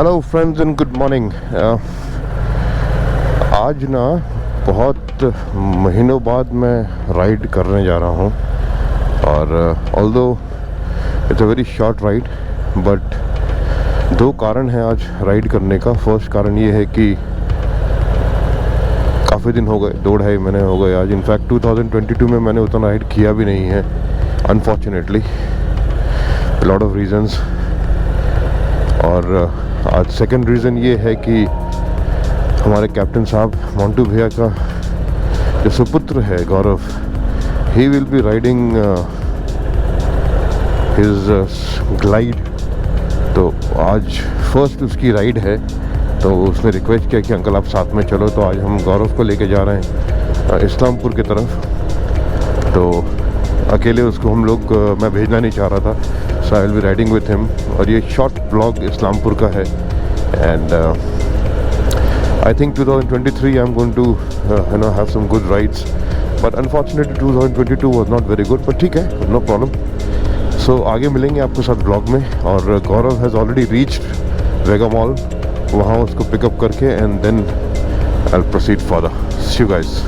Hello friends and good morning. आज ना बहुत महीनों बाद मैं राइड करने जा रहा हूँ और although it's a very short ride, but दो कारण हैं आज राइड करने का। फर्स्ट कारण ये है कि काफ़ी दिन हो गए, 2-2.5 महीने हो गए आज। इनफैक्ट 2022 में मैंने उतना राइड किया भी नहीं है, अनफॉर्चुनेटली, लॉट ऑफ रीजंस। और आज सेकंड रीज़न ये है कि हमारे कैप्टन साहब मोंटू भैया का जो सुपुत्र है Gaurav, he will be riding his glide. तो आज फर्स्ट उसकी राइड है, तो उसने रिक्वेस्ट किया कि अंकल आप साथ में चलो। तो आज हम गौरव को लेके जा रहे हैं इस्लामपुर की तरफ। तो अकेले उसको हम लोग मैं भेजना नहीं चाह रहा था, so I will be riding with him. और ये शॉर्ट ब्लॉग इस्लामपुर का है and I think 2023 I am going to have some good rides, but unfortunately 2022 was not very good, but ठीक है, नो प्रॉब्लम। सो आगे मिलेंगे आपके साथ ब्लॉग में। और Gaurav has already reached Vega mall, वहाँ उसको पिकअप करके and then I will proceed further. See you guys.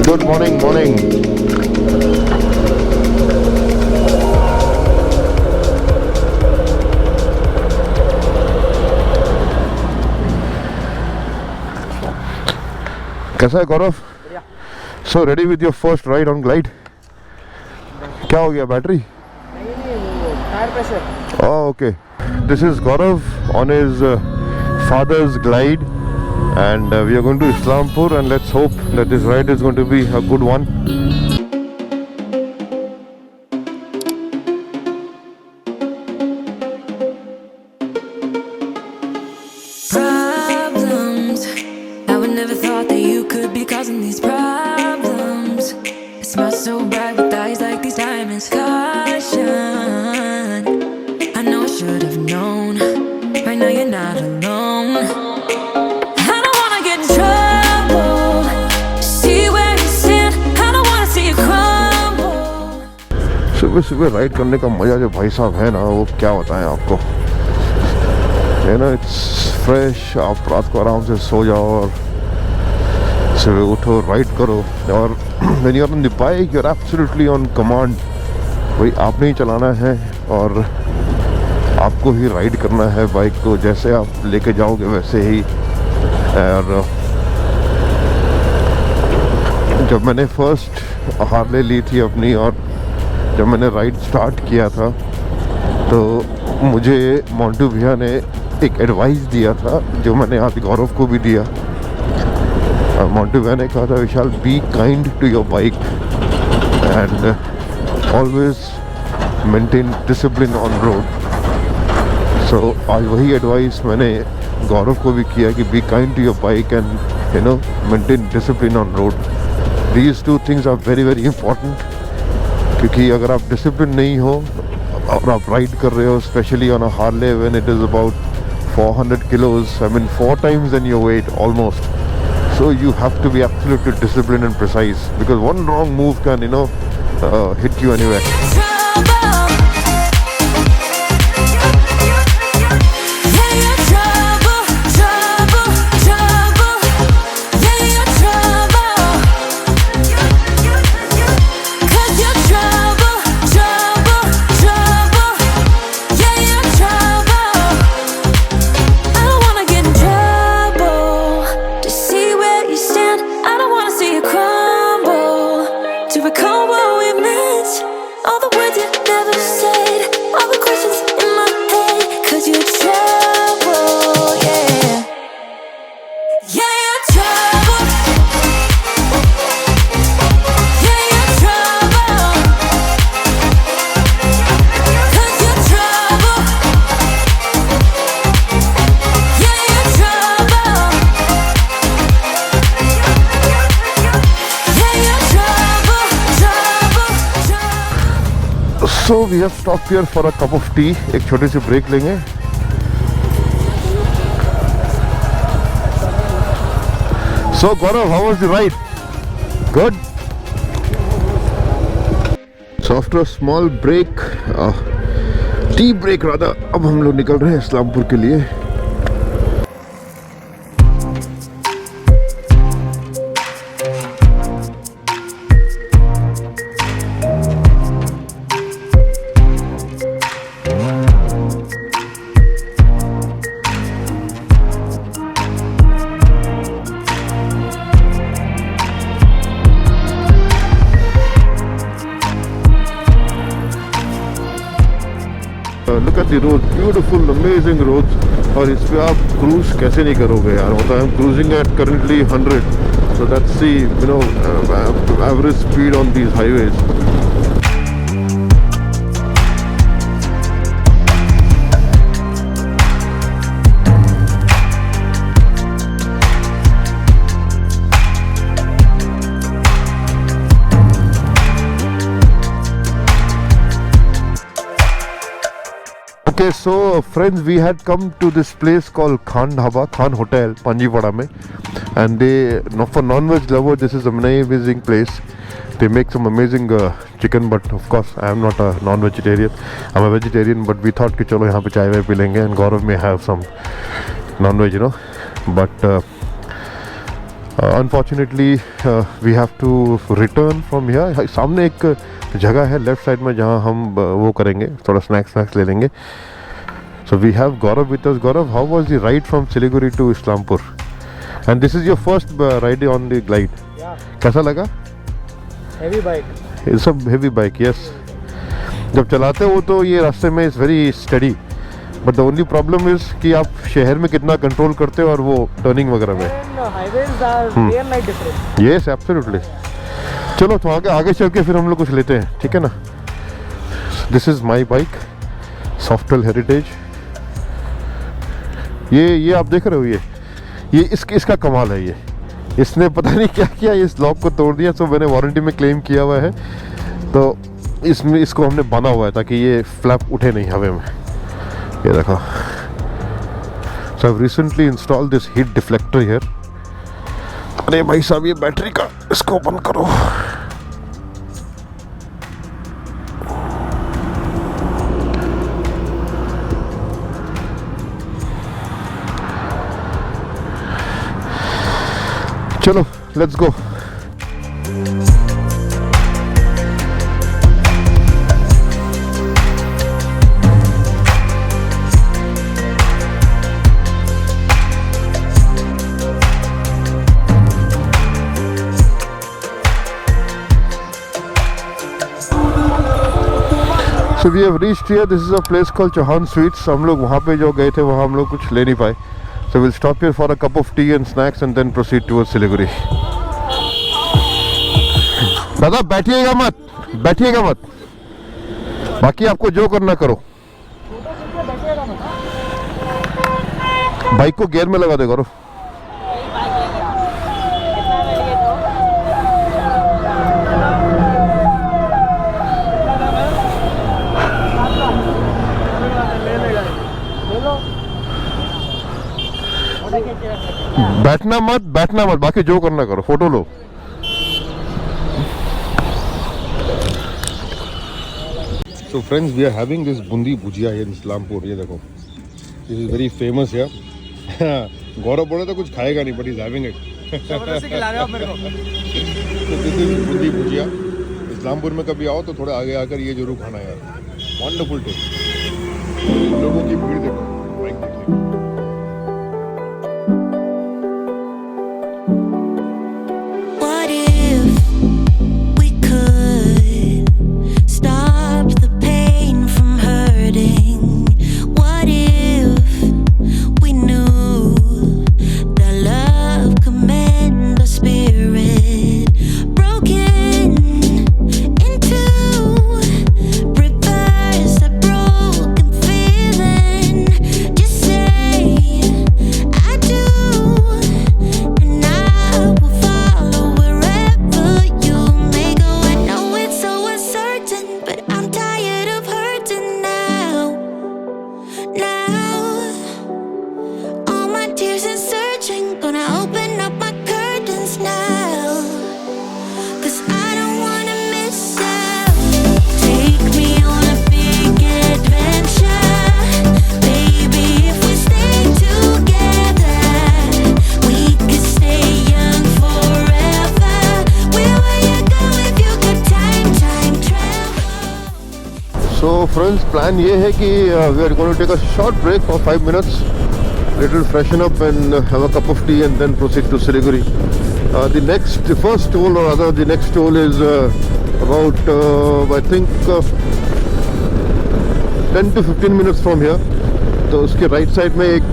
Good morning, morning. कैसा है गौरव? So ready with your first ride on glide? क्या हो गया, बैटरी? नहीं, वो tyre pressure. Oh, okay. This is Gaurav on his father's glide. And we are going to Islampur, and let's hope that this ride is going to be a good one. Problems, I would never thought that you could be causing these problems. It smells so bright with eyes like these diamonds. Caution, I know I should have known. Right now you're not alone. सुबह सुबह ride करने का मज़ा जो भाई साहब है ना, वो क्या बताएं आपको, है ना। इट्स फ्रेश, आप रात को आराम से सो जाओ और सुबह उठो, राइड करो। और when you are on the bike, you are absolutely on command. भाई आपने ही चलाना है और आपको ही राइड करना है बाइक को, जैसे आप लेके जाओगे वैसे ही। और जब मैंने फर्स्ट हार्ले ली थी अपनी, और जब मैंने राइड स्टार्ट किया था, तो मुझे मोंटू भैया ने एक एडवाइस दिया था, जो मैंने आज गौरव को भी दिया। मोंटू भैया ने कहा था, Vishal, be kind to your bike and always maintain discipline on road. So आज वही एडवाइस मैंने गौरव को भी किया कि be kind to your bike and you know maintain discipline on road. These two things are very very important, क्योंकि अगर आप डिसिप्लिन नहीं हो और आप राइड कर रहे हो, specially on a Harley when it is about 400 kilos, I mean 4 times than your weight almost, so you have to be absolutely disciplined and precise, because one wrong move can hit you anywhere. Recall what we meant, all the words So we have stopped here for a cup of tea. एक छोटी सी break लेंगे. So Gaurav, how was the ride? Good. So after a small break, tea break rather, अब हम लोग निकल रहे हैं इस्लामपुर के लिए. Look at the roads, beautiful, amazing roads. और इस पे आप क्रूज कैसे नहीं करोगे यार. होता है, I'm cruising at currently 100, so that's the average speed on these highways. Okay, so friends, we had come to this place called Khan Hotel, Panjiwada mein, and for non-veg lovers, this is an amazing place. They make some amazing chicken, but of course, I am not a non-vegetarian. I'm a vegetarian, but we thought कि चलो यहाँ पे चाय Y P लेंगे, and Gaurav may have some non-veg, But unfortunately, we have to return from here. सामने एक जगह है लेफ्ट साइड में जहाँ हम वो करेंगे, थोड़ा स्नैक्स ले लेंगे. So we have Gaurav with us. Gaurav, how was the ride from Siliguri to Islampur? And this is your first ride on the glide. Yeah. कैसा लगा? Heavy bike. It's a heavy bike, yes. जब चलाते हो तो ये रास्ते में is very steady. But the only problem is कि आप शहर में कितना कंट्रोल करते हो और वो टर्निंग वगैरह में. And highways are day and night different. Yes, absolutely. चलो तो आगे चल के फिर हम लोग कुछ लेते हैं, ठीक है ना. This is my bike, Softail Heritage. ये आप देख रहे हो, ये इसका कमाल है. ये इसने पता नहीं क्या किया, इस लॉक को तोड़ दिया. तो मैंने वारंटी में क्लेम किया हुआ है, तो इसमें इसको हमने बांधा हुआ है ताकि ये फ्लैप उठे नहीं हवा में. ये देखो. So I've recently installed this heat deflector here. अरे भाई साहब, ये बैटरी का इसको बंद करो. चलो, let's go. So we have reached here. This is a place called Saharan Sweets. हम लोग वहाँ पे जो गए थे वहाँ हम लोग कुछ ले नहीं पाए. So we'll stop here for a cup of tea and snacks and then proceed towards Siliguri. दादा बैठिएगा मत. बाकी आपको जो करना करो. बाइक को गियर में लगा दे करो. बैठना मत, बाकी जो करना करो. Photo low. So friends, we are having this bundi bhujia here in Islampur. ये देखो, this is very famous here. गौरव बोले तो कुछ खाएगा नहीं, but he's having it. जबरदस्ती खिला रहे हो आप मेरे को. So this is bundi bhujia. Islampur में कभी आओ तो थोड़ा आगे आकर ये जरूर खाना यार. Wonderful taste. लोगों की भीड़ देखो, बाइक देखने. Reverse a broken feeling. Friends plan ये है कि we are going to take a short break for 5 minutes, little freshen up and have a cup of tea and then proceed to Siliguri. The first toll or rather the next toll is about I think 10 to 15 minutes from here. तो उसके right side में एक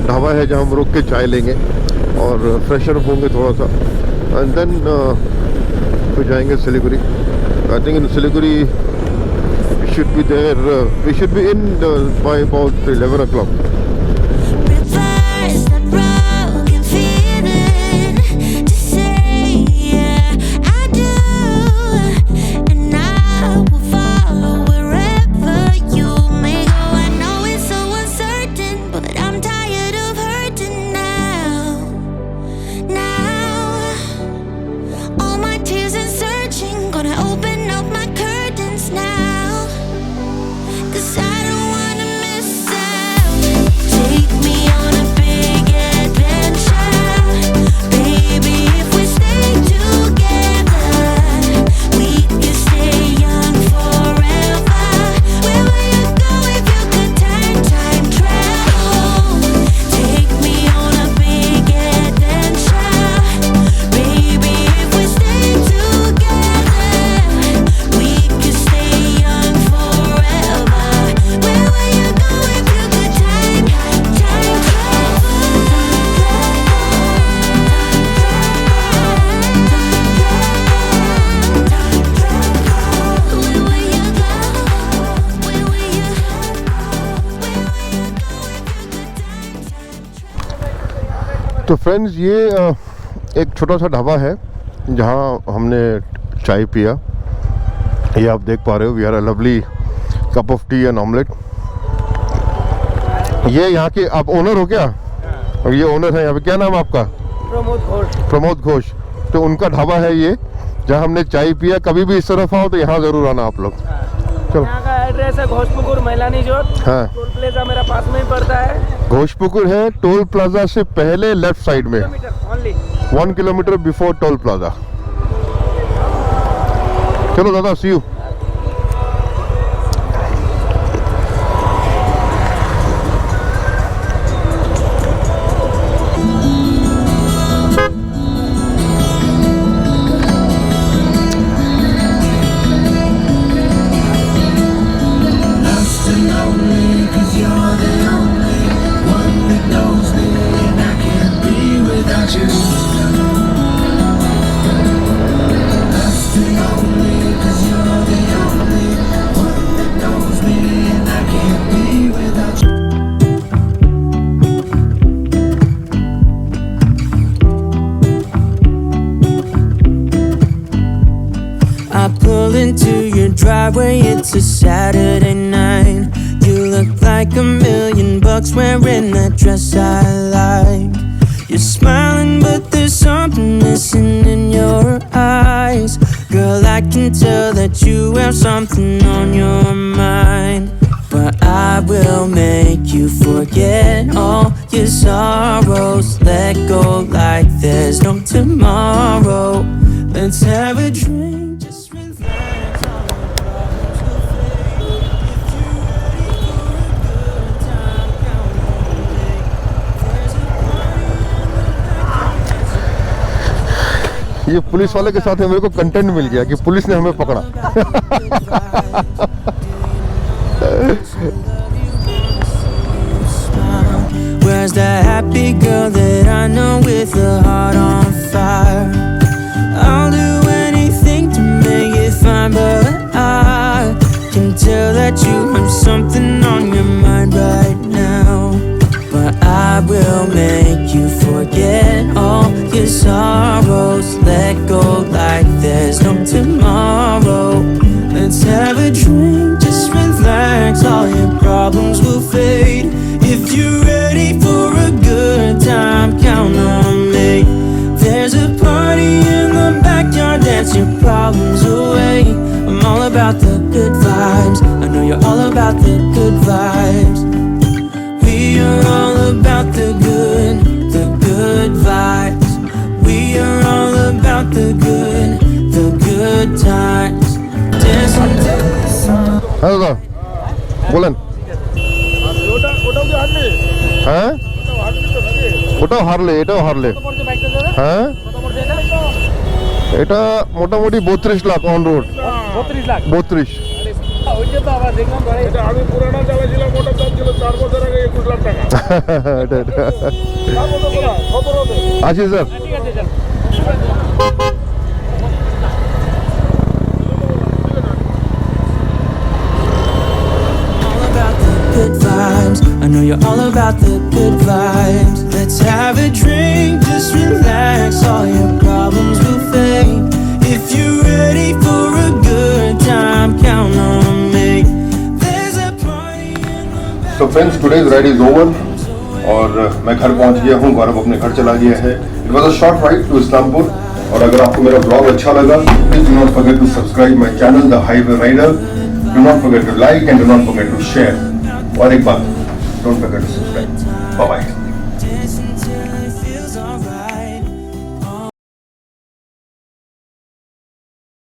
ढाबा है जहाँ हम रुक के चाय लेंगे और फ्रेशर अप होंगे थोड़ा सा एंड देन फिर जाएंगे Siliguri. I think in Siliguri we should be there, we should be in by about 11 o'clock. Reverse that broken feeling to say, yeah, I do, and I will follow wherever you may go. I know it's so uncertain, but I'm tired of hurting now. All my tears and searching, gonna open up my curtains now. 'Cause I don't wanna miss out. Take me on a big adventure, baby. If we stay together, we can stay young forever. Where will you go if you could time travel? Take me on a big adventure, baby. If we stay together, we can stay young forever. Where will you go if you could time तो friends ये एक छोटा सा ढाबा है जहाँ हमने चाय पिया. ये आप देख पा रहे हो, we are a lovely cup of tea and omelette. ये यहाँ के आप ओनर हो क्या? और ये ओनर है यहाँ पे, क्या नाम है आपका? प्रमोद घोष. तो उनका ढाबा है ये जहाँ हमने चाय पिया. कभी भी इस तरफ आओ तो यहाँ जरूर आना आप लोग. चलो. यहाँ का एड्रेस है घोषपुकुर मैलानी जोत. हाँ, टोल प्लाजा मेरा पास में ही पड़ता है. घोषपुकुर है टोल प्लाजा से पहले लेफ्ट साइड में, only 1 kilometre before toll plaza. चलो दादा, सी you. I pull into your driveway, it's a Saturday night. You look like $1,000,000 wearing that dress I like. You're smiling but there's something missing in your eyes. Girl, I can tell that you have something on your mind. But I will make you forget all your sorrows. Let go like there's no tomorrow. Let's have a drink. ये police वाले के साथ मेरे को content मिल गया कि police ने हमें पकड़ा. Where's that happy girl that I know with a heart on fire? I'll do anything to make it fine, but I can tell that you have something on your mind right now. But I will make you forget all your sorrows. Let go like there's no tomorrow. Let's have a drink, just relax. All your problems will fade. If you're ready for a good time, count on me. There's a party in the backyard, dance your problems away. I'm all about the good vibes. I know you're all about the good vibes. We are all about the good vibes. We are all about the good times. Dancing to the sun. Hello दादा, বলেন। হ্যাঁ ওটাও হারলে, এটাও হারলে। হ্যাঁ এটা মোটামুটি 32 লাখ অন রোড। 32 লাখ 32। ওইটা তো আবার দেখলাম ধরে এটা আমি পুরানা চালাছিলাম, ওটা দাম ছিল 4 বছর আগে 21 লাখ টাকা। এটা আচ্ছা স্যার। ঠিক আছে চল। All about the good vibes. I know you're all about the good vibes. Let's have a drink, just relax. All your problems will fade. If you're ready for a good time, count on me. There's a party in the back. तो friends today's ride is over और मैं घर पहुंच गया हूं। गौरव अपने घर चला गया है। It was a short ride to Islampur. और अगर आपको मेरा ब्लॉग अच्छा लगा please do not forget to subscribe my channel the highway rider. Do not forget to like and do not forget to share. और एक बात, don't forget to subscribe. Bye bye.